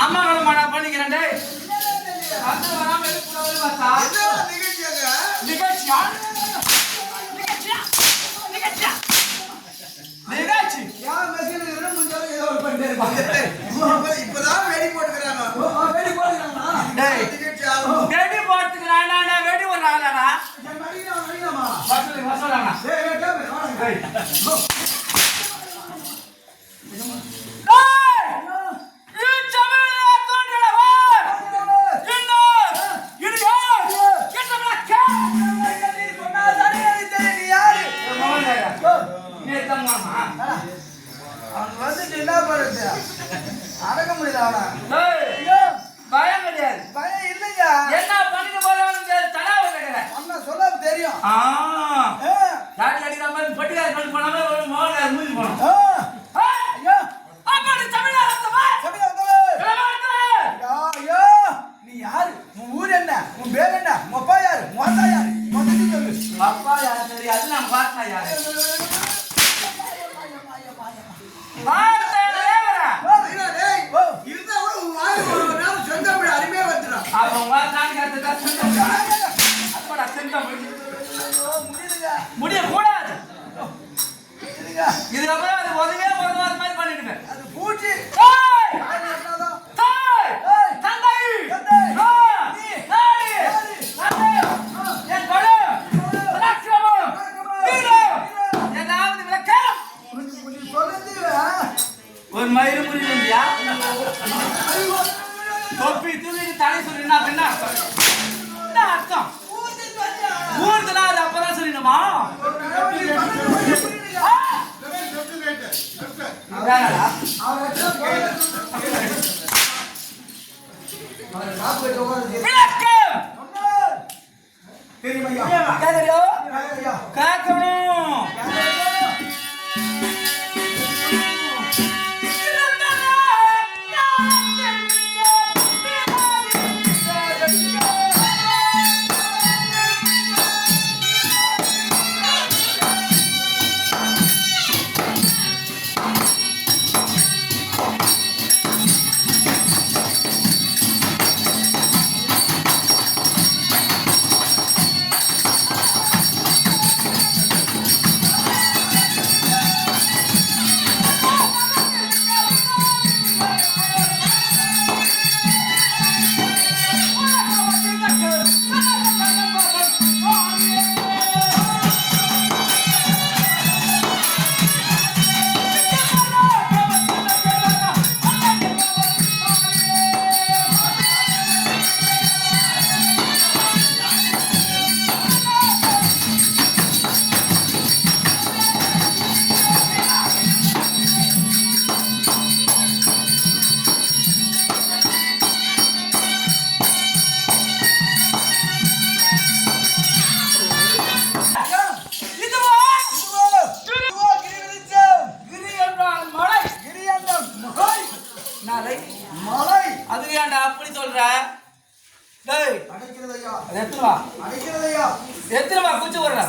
அம்மா நான் பண்ணிக்கிறேன். இப்பதான் வெடி போட்டுக்கிறாங்க. வெடி போட்டுக்கிறானா வெடி ஒரு ஆளாடா அடக்க முடியல அவனா. பயம் கிடையாது. பயம் இல்லைங்க. என்ன பண்ணிட்டு போறான்னு தடாவ கேக்குறேன். அண்ணா சொல்ல தெரியும். யாரு அடிக்கிற மாதிரி பட்டியார் பண்ணி போனாமே மோகன் மூஞ்சி போனோம். ஐயோ அப்படி தமிழ்நாடு ஐயோ நீ யாரு? உன் ஊர் என்ன? உன் பேர் என்ன? உன் அப்பா யாரு? உன் அத்தா யாரு? மொத்தத்தையும் சொல்லு. அப்பா யாரு தெரியாது, நான் பார்த்தா யாரு முடியக்கூடாது. இதுக்கப்புறம் அது உதவே உதவாத மாதிரி பண்ணிடுவேன். அது பூச்சி ஒரு மயிறு முறிவு இல்லையா? தொப்பி தூக்கிட்டு தலை சொல்லினா அப்படின்னா என்ன அர்த்தம்? ஊர்துனா அது அப்பதான் சொல்லணுமா? கேட்கணும். அப்படி சொல்ற எத்தனை குச்சி போடுற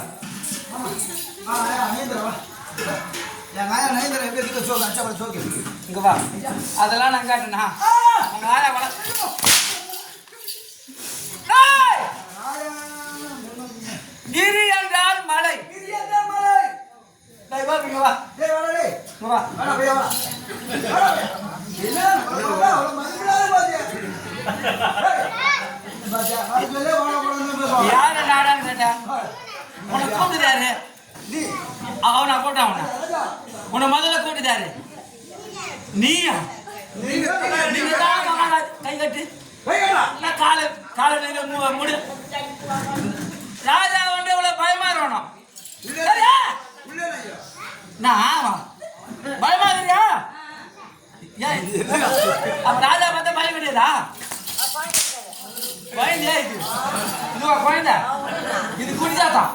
இங்க வா. அதெல்லாம் நான் காட்டுனா உங்க ஆயா வள கிரி என்றால் மலை. யாரு நாடான்னு கேட்டேன். உனக்கு கூப்பிட்டுதாரு அவனா போட்டான். அவனை உன்னை முதல்ல கூப்பிட்டுதாரு. நீயா நீங்க தான் கை கட்டு காலை காலை நீங்க முடி. ராஜா வந்து இவ்வளவு பயமா இருக்கணும். நான் பயமா இருக்கியா? அப்ப ராஜா பார்த்தா பயம் கிடையாதா? குழந்தையா இது இதுவா குழந்தை? இது குடிச்சாதான்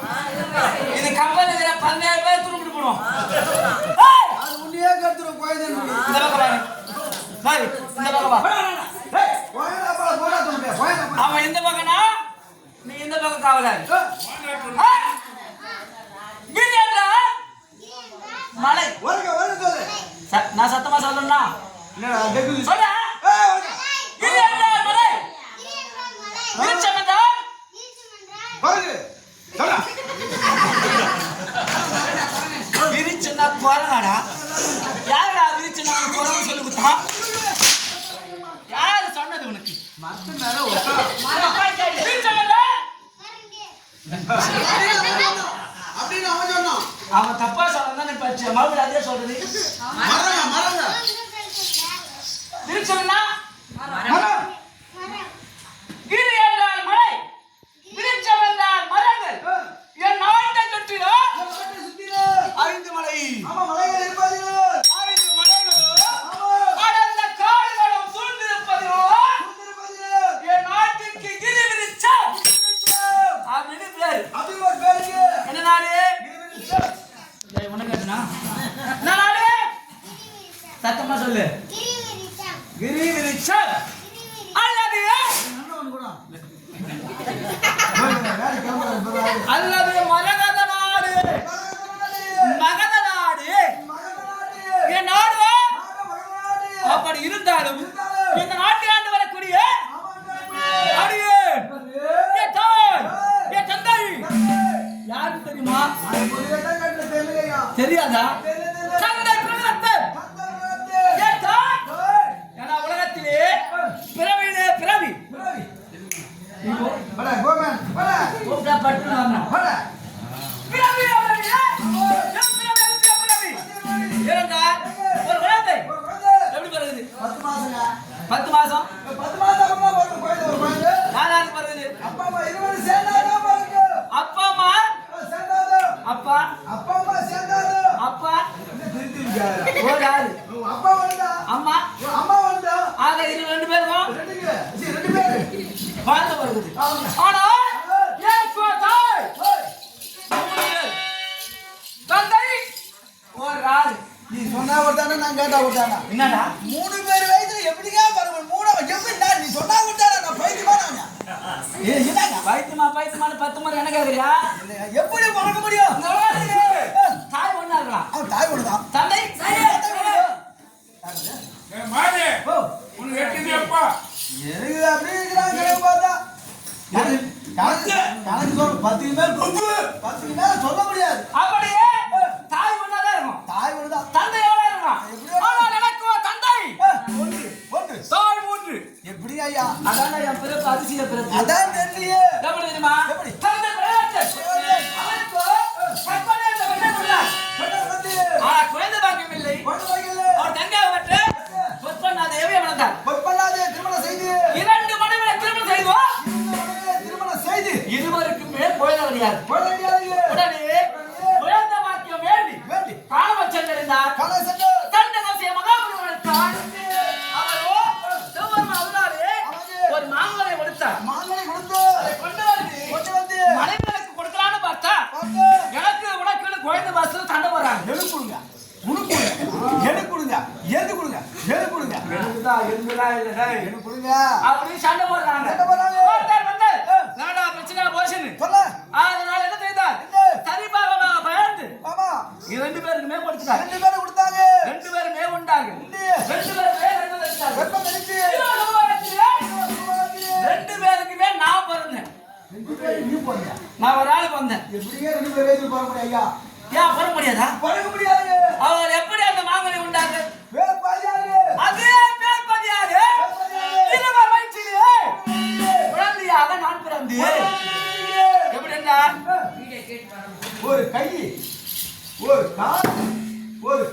இது கம்பெனி 15,000 பேர் துருப்பிட்டு போடுவோம். உன்னையே கருத்துரும் குழந்தை. இந்த பக்கம் சரி இந்த பக்கம் அவன் இந்த பக்கம்னா நீ இந்த பக்கம் காவலாரு. மலை நான் சத்தமா சொல்லணும்னா என்னடா கேக்குது சொல்ல கிரி என்றால் மலை விருட்சம் என்றால் பாருங்க சொல்றா விருட்சம்னா குரங்காடா யாரா விருட்சம்னா குரங்கு சொல்லி கொடுத்தா யாரு சொன்னது உனக்கு மத்த மேல ஒட்டா விருட்சம் என்றால் அப்படின்னு அவன் சொன்னான் அவன் தப்பா சொல்றதான் நீ பச்சை மறுபடியும் அதே சொல்றது மரங்க விருட்சம்னா மரம் கிரி என்றால் மலை விருட்சம் என்றால் மரங்கள் என் நாட்டை சுற்றிலோ நாட்டை சுத்தில 5 மலை ஆமா மலைகள் இருப்பாதுங்க 5 மலைகளோ ஆமா அடர்ந்த காடுகளும் சூழ்ந்திருப்பதோ என் நாட்டிற்கு கிரி விருட்சம் அப்படின்னு பேரு அப்படி ஒரு பேருக்கு என்ன நாடு உனக்கு கேட்டுனா என்ன நாடு சத்தமா சொல்லு கிரி விருட்சம் அல்லது அல்லது மரகத நாடு மகத நாடு என் நாடு அப்படி இருந்தாலும் இந்த நாட்டை ஆண்டு வரக்கூடிய அடியே என் தாய் என் தந்தை யாருக்கு தெரியுமா தெரியாதா தந்தை பிரகத்தன் என் தாய் ஏன்னா உலகத்திலே பிறவியிலே பிறவி கூப்பிட்டா பட்டு வரணும் பிறவி அவர்களே, என் பிறவி இருந்தால் ஒரு குழந்தை எப்படி பிறகுது 10 மாசம் யாராருக்கு பிறகுது அப்பா அம்மா அப்பா அப்பா ஒரு ஆளு அம்மா ஆக இது 2 பேருக்கும் குழந்தை பிறகுது ஆனால் என் தாய் 3 பேர் தந்தை ஒரு ஆளு நீ சொன்னா விட்டானா நான் கேட்டா விட்டானா என்னடா 3 பேர் வயசுல எப்படியா பரவல் 3 எப்படிடா நீ சொன்னா விட்டானா நான் பைத்தியமா நானே என்னடா பைத்தியமான 10 முறை என்ன கேக்குறியா எப்படி மறக்க முடியும் இந்த உலகத்திலே தாய் ஒண்ணா இருக்கலாம் அவன் தாய் ஒண்ணுதான் தந்தை மாதே ஓ உனக்கு எட்டுது அப்பா எனக்கு அப்படி இருக்கிறாங்க பார்த்தா கணக்கு சொல்ல 10 மேல் 10 மேல சொல்ல முடியாது அப்படியே தாய் ஒண்ணாதான் இருக்கும் தாய் ஒண்ணுதான் தந்தை எவ்வளவு இருக்கும் ஆனால் எனக்கு தந்தை ஒன்று தாய் 3 எப்படி ஐயா அதான் என் பிறப்பு அதிசய பிறப்பு அதான் தெரியலையே எப்படி தெரியுமா எப்படி? தந்தை பிரகாசன் அவனுக்கு கற்பனை என்ற பெண்ணை உள்ளார். ஆனால் குழந்தை பாக்கியம் இல்லை அவர் தங்காவை பெற்று பொற்பண்ணாத ஏவிய வளர்ந்தார் திருமணம் செய்து 2 மனைவிகளை திருமணம் செய்தோம் திருமணம் செய்து இருவருக்குமே குழந்தை கிடையாது குழந்தையாக உடனே குழந்தை பாக்கியம் வேண்டி வேண்டி காணவ சென்றிருந்தார் கலை சென்று கண்டனசிய மகாபலிபுரத்தான் அவரோ சிவபெருமான் அருளாலே ஒரு மாங்கலை கொடுத்தார் மாங்கலை கொடுத்து அதை கொண்டு வந்து மனைவிகளுக்கு கொடுக்கலான்னு பார்த்தா பார்த்து எனக்கு உனக்கு குழந்தை பாசத்துல சண்டை போறாங்க எது கொடுங்க உனக்கு எது கொடுங்க எது கொடுங்க எது கொடுங்க எதுதான் இல்ல எது கொடுங்க அப்படின்னு சண்டை போடுறாங்க சண்டை போடுறாங்க. ஒருத்தர் வந்து நாடா பிரச்சனை போச்சுன்னு சொல்ல அதனால என்ன செய்தார் சரிபாக பயந்து ஆமா 2 பேருக்குமே கொடுத்துட்டார் 2 பேரும் கொடுத்தாங்க 2 பேருமே உண்டாங்க உண்டு. 2 பேருமே ரெண்டு வச்சாங்க வெப்பம் தெரிஞ்சு 2 பேருக்குமே நான் பிறந்தேன் 2 பேரும் நீ போறீங்க நான் ஒரு ஆள் வந்தேன் எப்படியே 2 பேர் வயசுல போற முடியும் ஐயா ஏன் பிற முடியாதா பழக முடியாது அவர் எப்படி அந்த மாங்கனி உண்டாங்க வேறு பாதியாது அதே பேர்பதியாக இருவர் வயிற்றிலே குழந்தையாக நான் பிறந்தேன் எப்படி என்றால் ஒரு கை ஒரு கால் ஒரு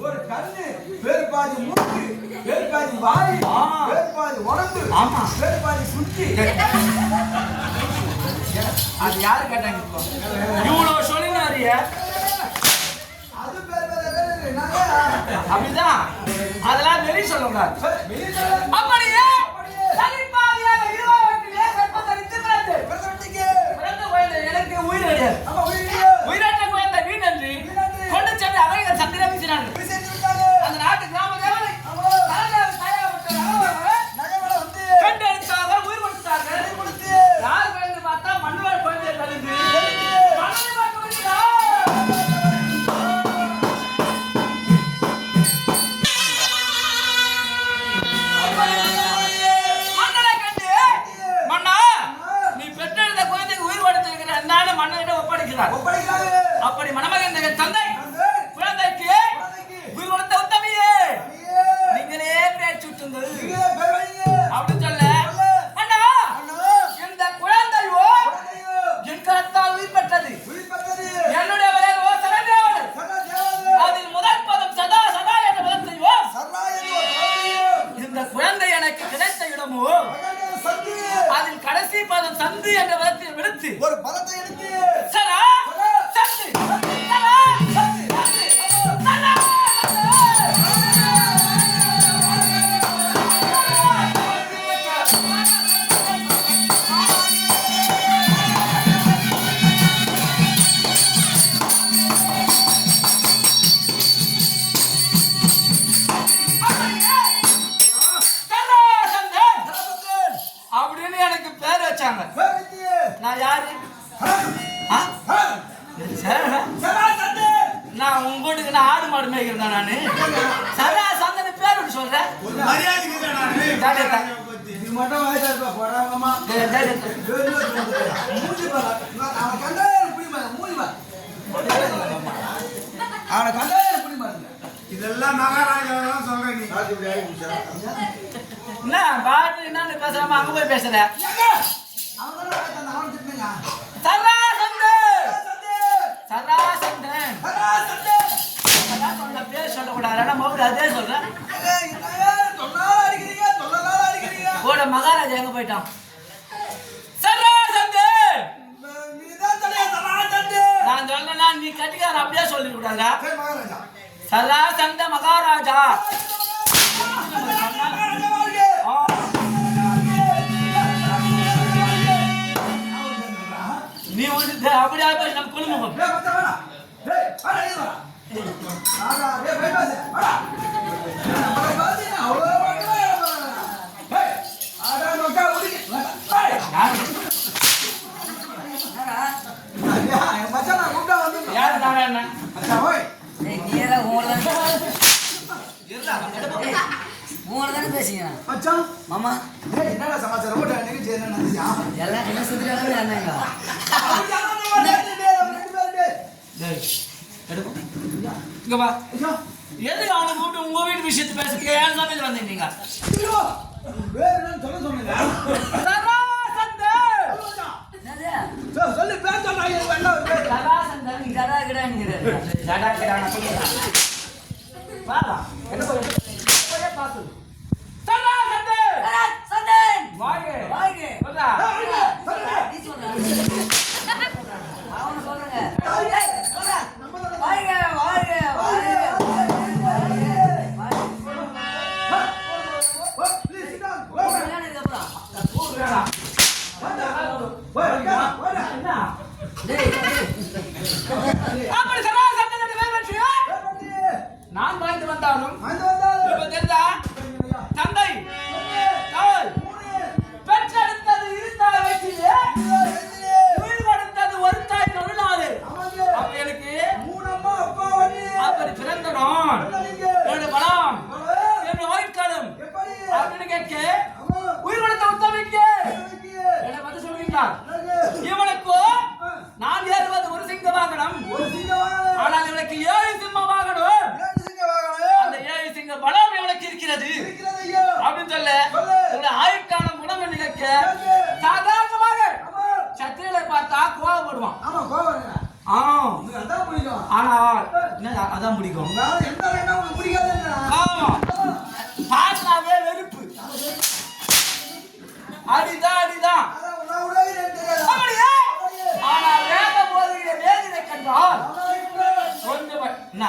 ஒரு கண்ணு வேறு பாதி மூக்கு வேறு பாதி வாய் வேறு பாதி உடம்பு ஆமா. வேறு பாதி சுற்றி அது யாரு கேட்டாங்க இப்போ இவ்வளவு சொல்லினாரிய அது பேர் நாங்க அப்படிதான் அதெல்லாம் வெளியே சொல்லக்கூடாது வெளியே சொல்ல அப்படியே சரிபாதியாக இருவர் வயிற்றிலே கற்பந்தரித்து பிறந்தேன் பிரசவத்துக்கு பிறந்த குழந்தை எனக்கு உயிர் கிடையாது நம்ம உயிரியே உயிரற்ற குழந்தை வீணன்றி கொண்டு சென்று அவைகள் சந்திரம் வீசினார்கள் விசேஷம் விட்டாங்க அந்த நாட்டு கிராம தேவதை தலைவர் தாயாகப்பட்ட ரகவர்கள் நகைவள வந்து கண்டு எடுத்தார்கள் உயிர் கொடுத்தார்கள் கொடுத்து யார் குழந்தை பார்த்தா மண்ணுவாழ் குழந்தையை கழிந்து மண்ணை பார்க்க முடியுதா அப்படி மணமகன் தந்தை குழந்தைக்கு உயிர் கொடுத்த உத்தமியே நீங்களே பேச்சு விட்டுங்கள் அப்படின்னு சொல்ல அண்ணா இந்த குழந்தையோ என் கரத்தால் உயிர் பெற்றது என்னுடைய பெயரோ சரதேவன் அதில் முதல் பதம் சதா சதா என்ற பதம் செய்வோம் இந்த குழந்தை எனக்கு கிடைத்த இடமோ அதில் கடைசி பதம் சந்து என்ற பதத்தை விடுத்து ஒரு பதத்தை எடுத்து சரா சந்து சரா சந்து சரா அப்படின்னு எனக்கு பேர் வச்சாங்க. நான் யாரு? நான் உங்க வீட்டுக்கு நான் ஆடு மாடு மேய்க்கிறேன். நானு சதா சந்தன பேர் விட்டு சொல்றேன். இதெல்லாம் மகாராஜா சொல்றேன். என்ன பாட்டு என்னன்னு பேசுறாம அங்க போய் பேசுற? பேர் சொல்லக்கூடாது. அதே சொல்றேன். கூட மகாராஜா எங்க போயிட்டான்? நான் சொல்றேன்னா நீ கட்டிக்கார அப்படியே சொல்லிட கூடாதா? சரா சந்த மகாராஜா நீ வந்து அப்படியே போய் நம்ம குடும்பம் யாரு நாராயண பேசுங்க மாமா என்னடா சமாச்சாரம் எல்லாம் என்ன சுத்திராங்க என்னங்க இங்க வா. எதுக்கு அவனை கூப்பிட்டு உங்க வீட்டு விஷயத்தை பேசுறதுக்கு ஏன் சமையல் வந்தீங்க? சொல்லு பேர் நான் வாழ்ந்து வந்தாலும் தந்தை பெற்றெடுத்தது இருத்தாய் வயசிலே உயிர் கொடுத்தது ஒரு தாய் தொழிலாளு. அப்ப எனக்கு அப்படி பிறந்தனும் என்னுடைய பலம் என்னுடைய வாய்க்காலம் அப்படின்னு கேட்க உயிர் கொடுத்த உத்தமிக்கு என்ன வந்து சொல்றீங்களா? இவனுக்கு நான் ஏறுவது ஒரு சிங்க வாகனம். ஆனால் இவனுக்கு 7 சிம்ம வாகனம். அந்த 7 சிங்க பலம் இவனுக்கு இருக்கிறது அப்படின்னு சொல்ல உங்களுடைய ஆயுட்காலம் குணம் என்று கேட்க சாதாரணமாக சத்திரிகளை பார்த்தா கோவப்படுவான். ஆனால் என்ன அதான் பிடிக்கும். ஆமா பாட்டாவே வெறுப்பு அடிதான் அடிதான். ஆனா வேத போதையில வேதினை கண்டால் கொஞ்சம் என்ன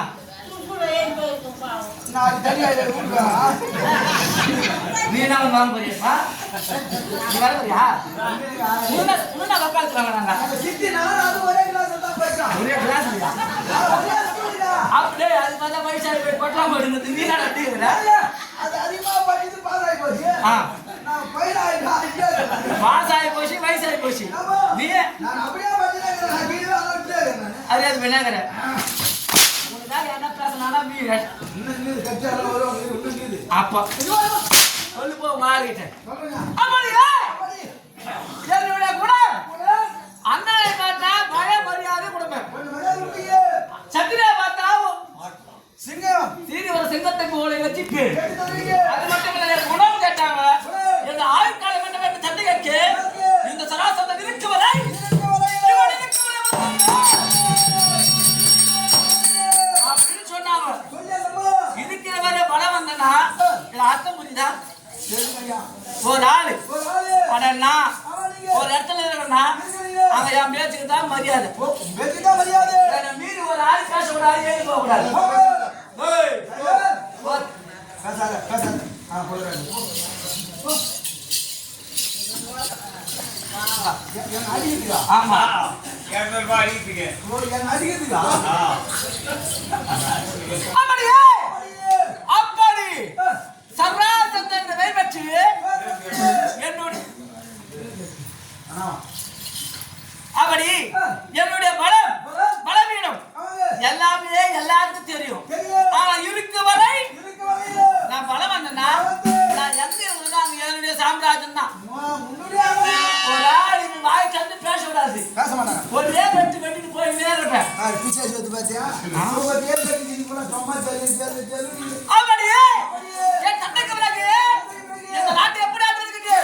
நீ என்ன வாங்க போறியப்பா? நீ வர போறியா? முன்னா உட்காந்து வாங்க. ஒரே கிளாஸ் அப்படியே அது பார்த்தா வயசாகி போய் கொட்டலாம் போடுங்க. நீ நான் அப்படிங்கிற பாசாகி போச்சு வயசாகி போச்சு. நீ அது அது விநாயகர உனக்காக என்ன பேசினா அப்பா சொல்லு போ மாறிட்டேன். என்னுடைய குணம் அந்த காட்டா பழைய மரியாதை கொடுப்பேன். கட்டிப்பேன். அது மட்டும் இல்ல, எனக்கு உணவு கேட்டாங்க. எங்க ஆயுட்காலம் என்ன வேண்டும் சண்டை கேட்க இந்த சராசரம் இருக்கு வரை அப்படின்னு சொன்னாங்க. இருக்கிற வரை பலம் வந்தனா இதுல அர்த்தம் புரியுதா? ஒரு ஆளு படம்னா ஒரு இடத்துல இருக்கா அங்க என் பேச்சுக்கு தான் மரியாதை. மீறி ஒரு ஆள் பேச கூடாது, ஏறி போக கூடாது. ஆமா அப்படி சர்ராசத்தை வெற்றி என்னுடைய அப்படி என்னுடைய பலவீனம் எல்லாமே எல்லாருக்கும் தெரியும். ஆனா இருக்கு வரை நான் பலம் வந்தேன்னா நான் எங்க இருந்தா அங்க என்னுடைய சாம்ராஜ்யம் தான். ஒரு ஆள் இது வாய் சந்து பேச விடாது, ஒரே வெட்டி வெட்டிட்டு போயிட்டே இருப்பேன். அப்படியே என் சண்டைக்கு பிறகு இந்த நாட்டு எப்படி இருக்குது?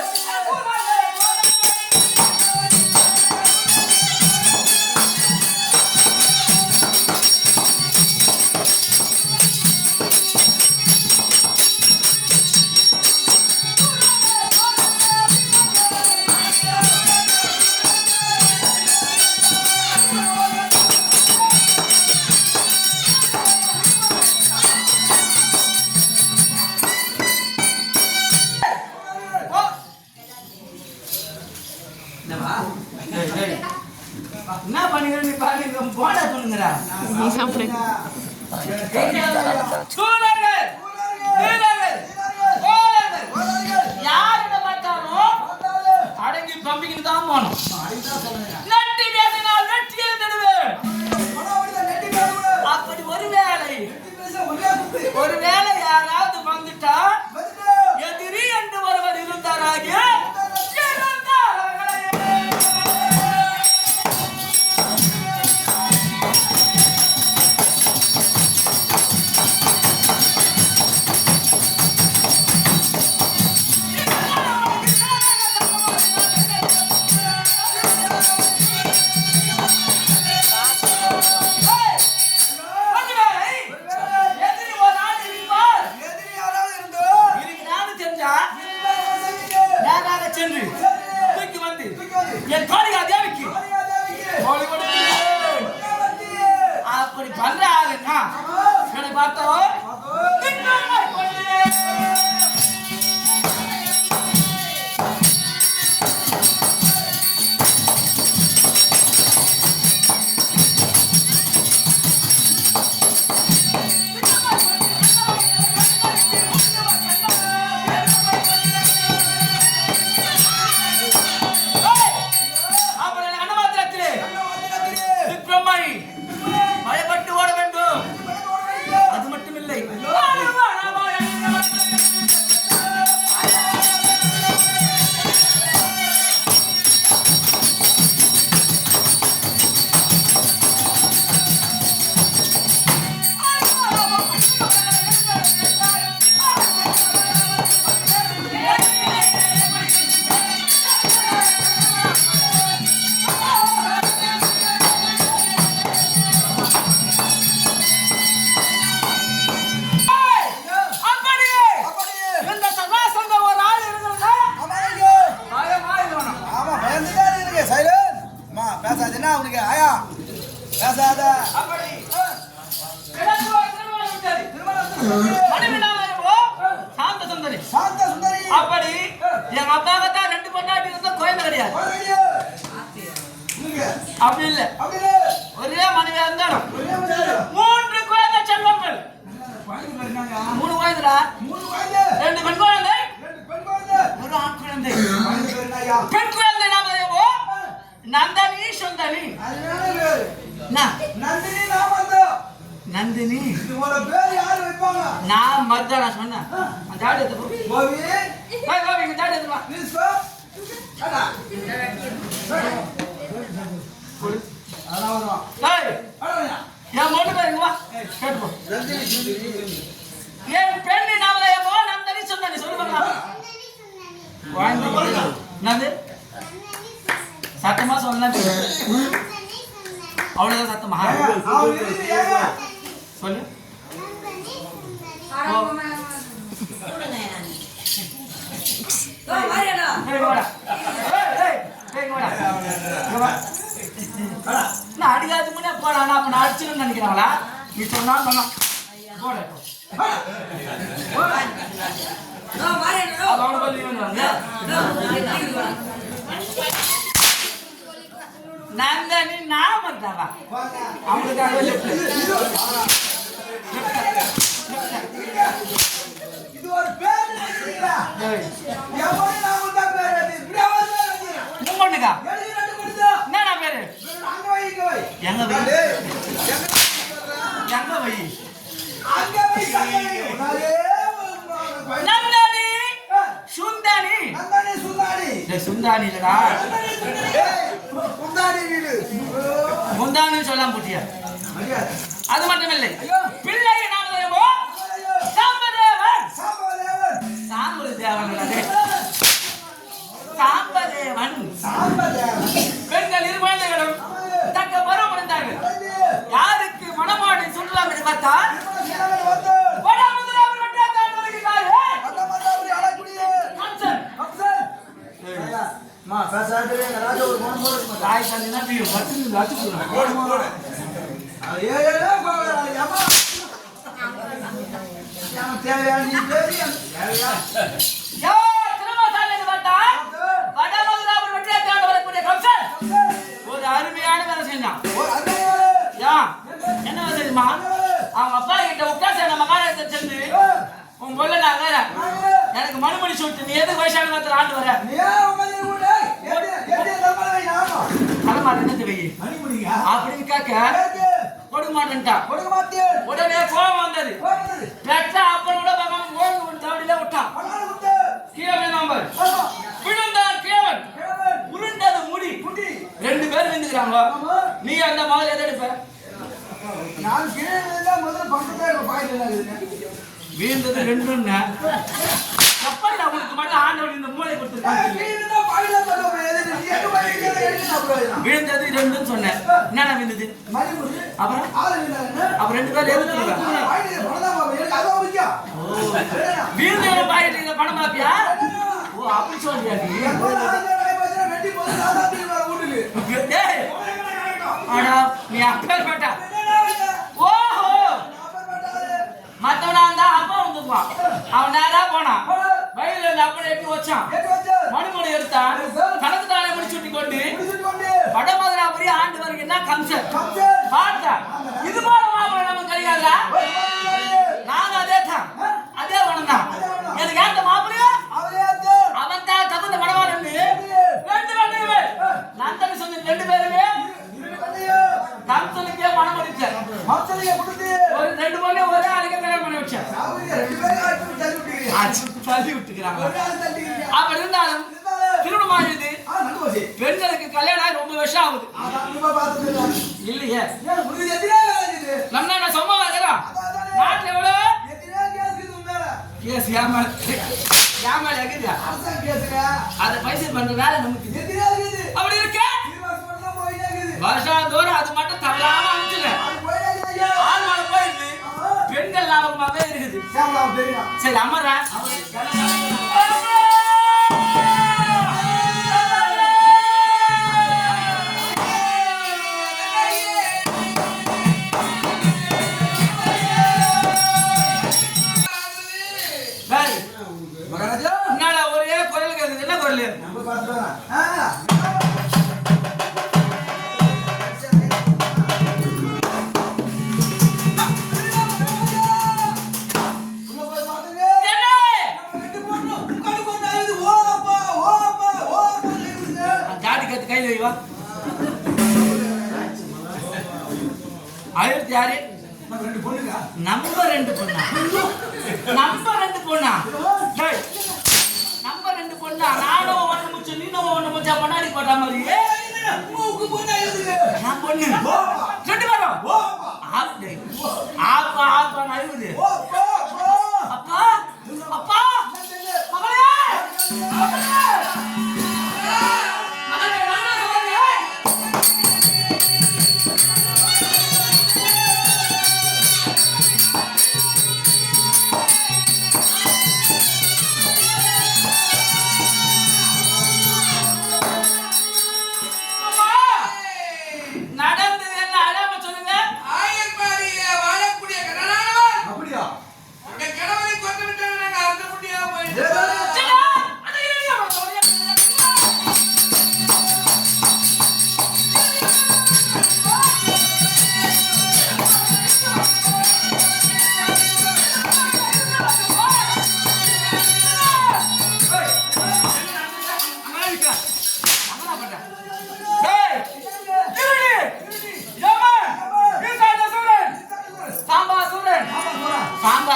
என்ன பண்ணுங்க நீ பாருங்க போடா சொல்லுங்கடா. நீ சாப்பிடு. யாருட பார்த்தாலும் அடங்கி பம்பிக்கிட்டு தான் போகணும். நட்டி பேசினால் வெற்றியை தருவேன். அப்படி ஒருவேளை யாராவது வந்துட்டா எதிரி என்று ஒருவர் இருந்தாராக அப்படி பண்ற ஆளுன்னா என்னை பார்த்தோம் பயப்பட்டு ஓட வேண்டும். அது மட்டும் இல்லை, அப்படி என் அப்பாவத்தான் 2 பொண்டாட்டி இருந்தா குழந்தை கிடையாது. அப்படி இல்ல, ஒரே மனைவியா இருந்தாலும் 3 குழந்தை செல்வங்கள். 3 குழந்தைடா, 2 பெண் குழந்தை, 1 ஆண் குழந்தை. பெண் குழந்தை நாம நந்தனி சுந்தனி. நந்தினி நான் மருதானா சொன்னேன். அந்த ஆடு எடுத்து என் மொழி பாருங்க, என் பெண்ணு நாம என்னது சத்தமா சொன்னா அவ்வளவுதான் சத்தமா சொல்லு நான் அடிக்காது முன்னே போடா அப்ப நான் அடிச்சுன்னு நினைக்கிறாங்களா நீ சொன்னா போட நந்தனி நான் வந்தாவா அவங்களுக்காக இது ஒரு பேர் நினைக்கிறீங்களா எவனே நான் உண்டா பேர் இப்படி அவசரம் மூணுக்கா எழுதி ரெண்டு கொடுத்தா என்னடா பேரு அங்க வைங்க வை எங்க வை எங்க வை அங்க வை நாளே நந்தனி சுந்தானி நந்தனி சுந்தானி டேய் சுந்தானி இல்லடா சுந்தானி வீடு முந்தானி சொல்லாம போட்டியா அது மட்டும் இல்லை பிள்ளை நாமதேவோ சாம்பதேவன் சாம்பதேவன் பெண்கள் இரு குழந்தைகளும் தக்க பருவம் அடைந்தார்கள் யாருக்கு மனமாடி சுற்றுலாம் என்று பார்த்தால் ஒரு அருமையான வேலை செஞ்சான் என்ன தெரியுமா அவங்க அப்பா கிட்ட உட்காந்து நம்ம காலத்தை சென்று உன் கொள்ள நாங்க எனக்கு மறுபடி சொல்லிட்டு நீ எது வயசான காலத்துல ஆண்டு வர என்னது வை அப்படின்னு கேட்க கொடுக்க மாட்டேன்ட்டா உடனே கோபம் வந்தது பெற்றா அப்பனோட பக்கம் ஓய்வு தவடியில விட்டான் கீழே நம்பர் விழுந்தான் கேவன் உருண்டது முடி ரெண்டு பேர் விழுந்துக்கிறாங்க நீ அந்த மாதிரி எதை எடுப்ப நான் கீழே முதல்ல பக்கத்துல வீழ்ந்தது ரெண்டுன்னு எப்படி அவங்களுக்கு மட்டும் ஆண்டவன் இந்த மூளை கொடுத்துருக்காங்க விழுந்தது ரெண்டுன்னு சொன்னேன் என்னென்ன விழுந்தது அப்புறம் ரெண்டு பேரும் எதிர்த்து வீழ்ந்த பாயிட்டு பணம் பாப்பியா ஓ அப்படி சொல்றியா நீ அப்பேற்பட்ட ஓஹோ மத்தவனா இருந்தா அப்பா வந்துக்குவான் அவன் நேரா போனான் வயல இருந்து அப்படி எடுத்து வச்சான் மணிமணி எடுத்தான் கணக்கு தானே முடிச்சுட்டு கொண்டு வடமதுராபுரி ஆண்டு வருகின்ற கம்சன் பார்த்தா இது போல மாப்பிள்ளை நமக்கு கிடைக்காதா நாங்க அதே தான் அதே உணம் தான் எனக்கு ஏத்த மாப்பிள்ளையோ அவன் தான் தகுந்த மனவாளன் ரெண்டு பேர் நந்தனி சொன்ன ரெண்டு பேருமே கம்சனுக்கே மனம் முடிச்சார் ஒரு ரெண்டு பொண்ணு ஒரே ஆளுக்கு கல்யாணம் பண்ணி வச்சார் தள்ளி விட்டுக்கிறாங்க அப்படி இருந்தாலும் திருமணமாகுது பெண்களுக்கு கல்யாணம் ரொம்ப வருஷம் ஆகுது இல்லையே நம்ம சம்பவம் இருக்கிறோம் நாட்டுல எவ்வளவு கேஸ் ஏமால இருக்குதா அதை பைசல் பண்ற வேலை நமக்கு அப்படி இருக்க வருஷம் தோறும் அது மட்டும் தவறாம அனுப்பிச்சுங்க ஆள் மேல போயிருக்கு பெண்கள் லாபமாவே இருக்குது சரி அமரா என்னடா ஒரே குரல் கேக்குது என்ன குரல் கையில் வைவா ஆயிரத்தி யாரு நம்பர் ரெண்டு பொண்ணா நானும் ஒண்ணு முச்சு நீனும் ஒண்ணு முச்சா பண்ணாடி போட்ட மாதிரி நான் பொண்ணு ரெண்டு பேரும் ஆப்பா ஆப்பா நழுவுது அப்பா அப்பா மகளே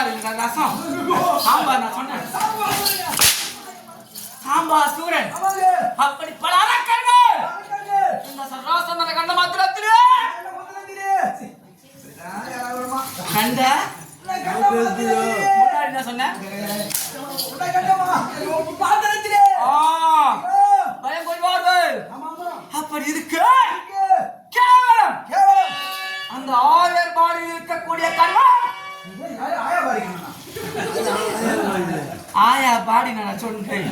சாம்பார் இல்ல ரசம் சாம்பார் நான் சொன்னேன் சாம்பார் சூரன் அப்படி பல அரக்கர்கள் இந்த சராசந்தன கண்ட மாத்திரத்திலே கண்ட என்ன சொன்ன பயம் கொள்வார்கள் அப்படி இருக்கு கேவலம் அந்த ஆயர் பாடி இருக்கக்கூடிய கண்வன் ஆயா பாடி நான் சொல்றேன்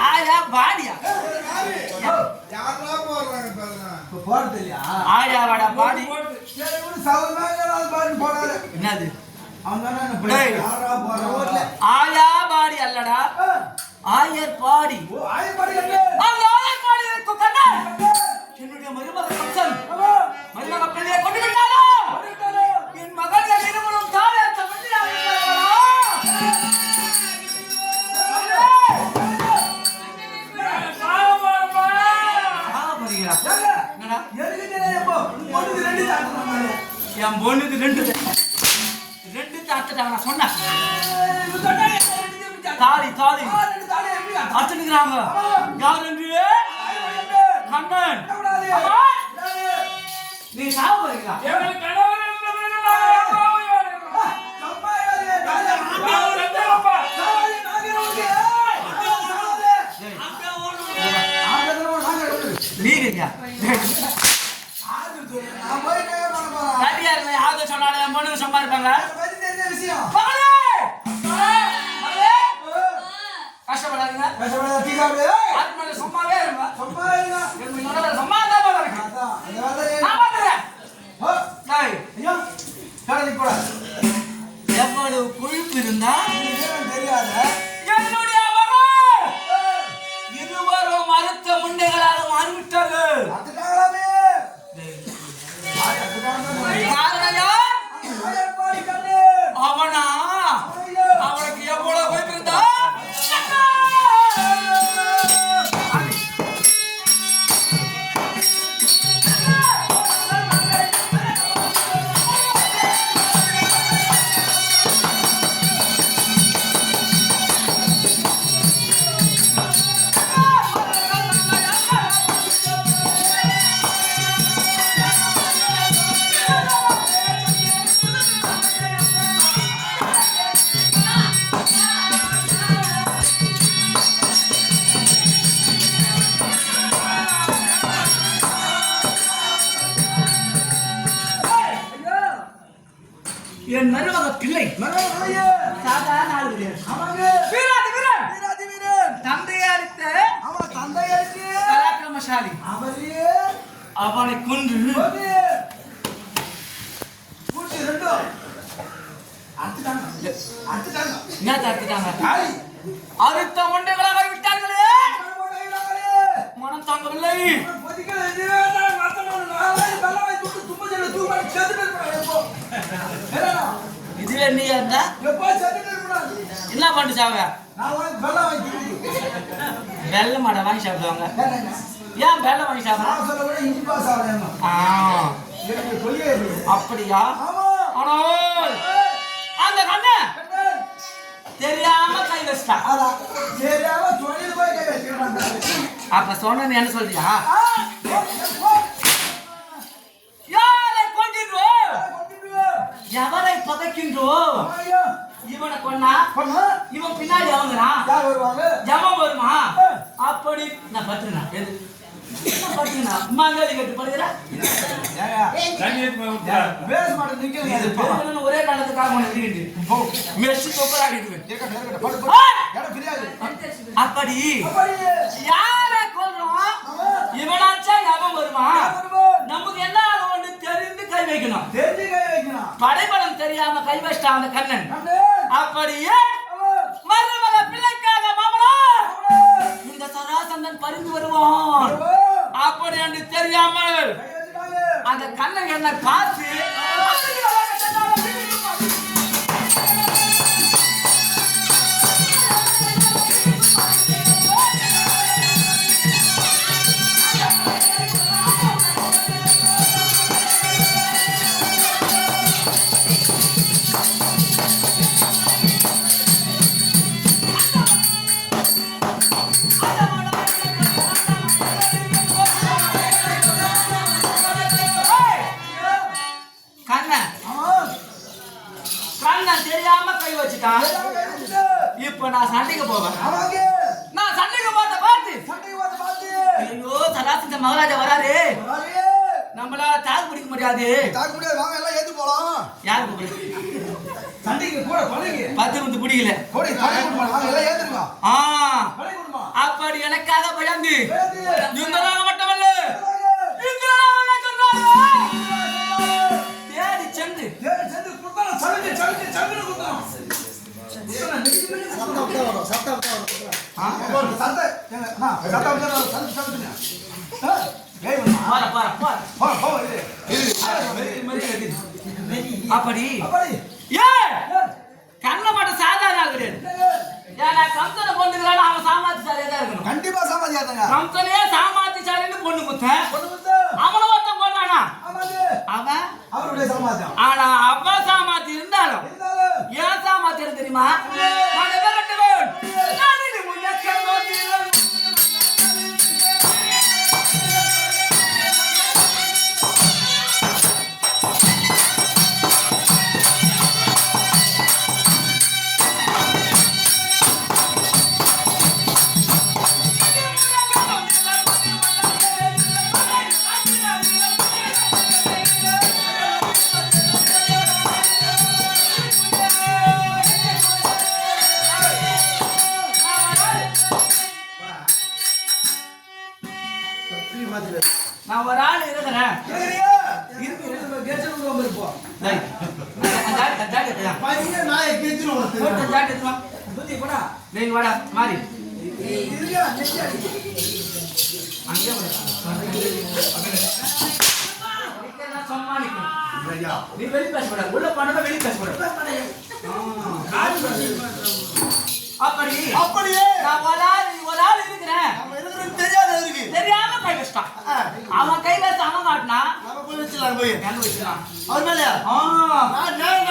ஆயா பாடியா ஆயா வாடா பாடி என்னது ஆயா பாடி அல்லடா ஆயர் பாடி அந்த ஆயர் பாடி இருக்கும் கண்ணன் என்னுடைய மருமக கம்சன் மருமக பிள்ளையை கொண்டு விட்டாரோ என் மகன்கள் இருவரும் தாழ என் பொண்ணுக்கு ரெண்டு தாத்துட்டாங்க சொன்னேன் தாலி தாலி அச்சுக்கிறாங்க யார் என்று கண்ணன் நீ சாவ போறீங்களா நீங்க கட்டியாருமே ஆதோ சொன்னாலே என் பொண்ணுங்க சும்மா இருப்பாங்க கஷ்டப்படாதீங்க சும்மாவே இருங்க சும்மா எவ்வளவு கொழுப்பு இருந்தா என்னுடைய மகன் இருவரும் மறுத்த முண்டைகளாக மாறிவிட்டார்கள் அவனா அவனுக்கு எவ்வளவு கொழுப்பு இருந்தா என் மருமக பிள்ளை சாதாரண தந்தையாரித்த பராக்கிரமசாலி அவனை கொன்று அறுத்த மண்டைகளாக விட்டார்களே மனம் தாங்கவில்லை இதுவே நீ இருந்தா என்ன பண்ணிட்டு சாவ வெள்ளம் மாட வாங்கி சாப்பிடுவாங்க ஏன் வெள்ளம் வாங்கி சாப்பிடுவாங்க அப்படியா ஆனால் அந்த கண்ண தெரியாம கை வச்சிட்டா அப்ப சொன்ன என்ன சொல்றியா யாரை கொண்டின்றோ எவரை பகைக்கின்றோ இவனை கொன்னா இவன் பின்னாடி அவங்கிறான் ஜமம் வருமா அப்படி நான் பத்துனா எது பத்துனா மங்காளி கட்டு படுகிற ஒரே காலத்துக்காக மெஸ்ஸி அப்படி யாரை கொல்றோம் இவனாச்சா ஞாபகம் வருமா நமக்கு என்ன ஒன்று தெரிந்து கை வைக்கணும் படைபலம் தெரியாம கை வச்சிட்டான் அந்த கண்ணன் அப்படியே மருமக பிள்ளைக்காக மாமனா இந்த சராசந்தன் பறிந்து வருவான் அப்படி என்று தெரியாமல் அந்த கண்ணன் என்னை பார்த்து அண்ணன் ஆமா கண்ணன் தெரியாம கை வச்சுட்டான். தெரியாம கை வச்சுட்டு. இப்ப நான் சண்டைக்கு போவேன். ஆமாங்க நான் சண்டைக்கு போறத பார்த்து சண்டைக்கு வந்து பார்த்து ஐயோ சராசரி மகாராஜா வராரு. வராரு. நம்மளால தாக்கு பிடிக்க முடியாது. தாக்க முடியாது வாங்க எல்லாம் ஏத்து போலாம். யாருக்கு பிடிக்கும்? சண்டைக்கு கூட பழகி 10 வந்து பிடிக்கல. போடி சண்டை குடுமா வாங்க எல்லாம் ஏத்துங்க. ஆ பழகி குடுமா. அப்படி எனக்காக பயந்து ஏத்து. இந்தலாக மட்டுமல்ல இந்தலாக தேடி சென்று ஏய் செந்து குடுறா சலங்க சலங்க சலங்க குடுறா. சத்தம் தான் வரும். ஆ ஒரு சத்தம் ஏங்க நான் சத்தம் தான் வரும். சத்தம் ஏய் பார பார பார போ போ இது அப்படி அப்படி ஏ கண்ண மட்டும் சாதாரண ஆள் கிடையாது. ஏன்னா கம்சனை பொண்ணுங்களால அவன் சாமாத்திச்சாரியா தான் இருக்கணும். கண்டிப்பா சமாதியாதங்க. கம்சனே சாமாத்திச்சாரின்னு பொண்ணு குத்தேன். பொண்ணு வந்து அவனை ஒருத்தன் கொண்டானா ஆமாங்க அவன் அவருடைய சமாதியம். ஆனா அவன் சாமாத்தி இருந்தாலும் இருந்தாலும் ஏன் சாமாத்தி தெரியுமா? நான் எவரட்டுவேன் நானிது முன்னேற்றம் நோக்கினேன். நான் ஒரு ஆள் இருக்கிறேன். கேக்குறியா? இருக்கு நம்ம கேட்சல் ரூம் இருப்போம். டேய், அந்த ஜாக்கெட் எடுத்துடா. பையன் நாயை கேட்சிரும் போட்டு உனக்கு. ஜாக்கெட் எடுத்துட்டு வா. புத்தி போடா. நீங்க வாடா மாறி இருங்க நெஞ்சா. அங்கே சம்மானிக்கணும். ஐயா நீ வெளி பேசக்கூடாது. உள்ள பண்ணா வெளி பேசக்கூடாது. அப்படி அப்படியே நான் ஒரு ஆள் இருக்கிறேன். நம்ம இருக்கிறது தெரியாத இருக்கு. தெரியாம கை வச்சிட்டான். அவன் கை வச்சு அவன் காட்டினா நம்ம போய் வச்சிடலாம் போய். எங்க வச்சிடலாம். அவர் மேல ஆ நான்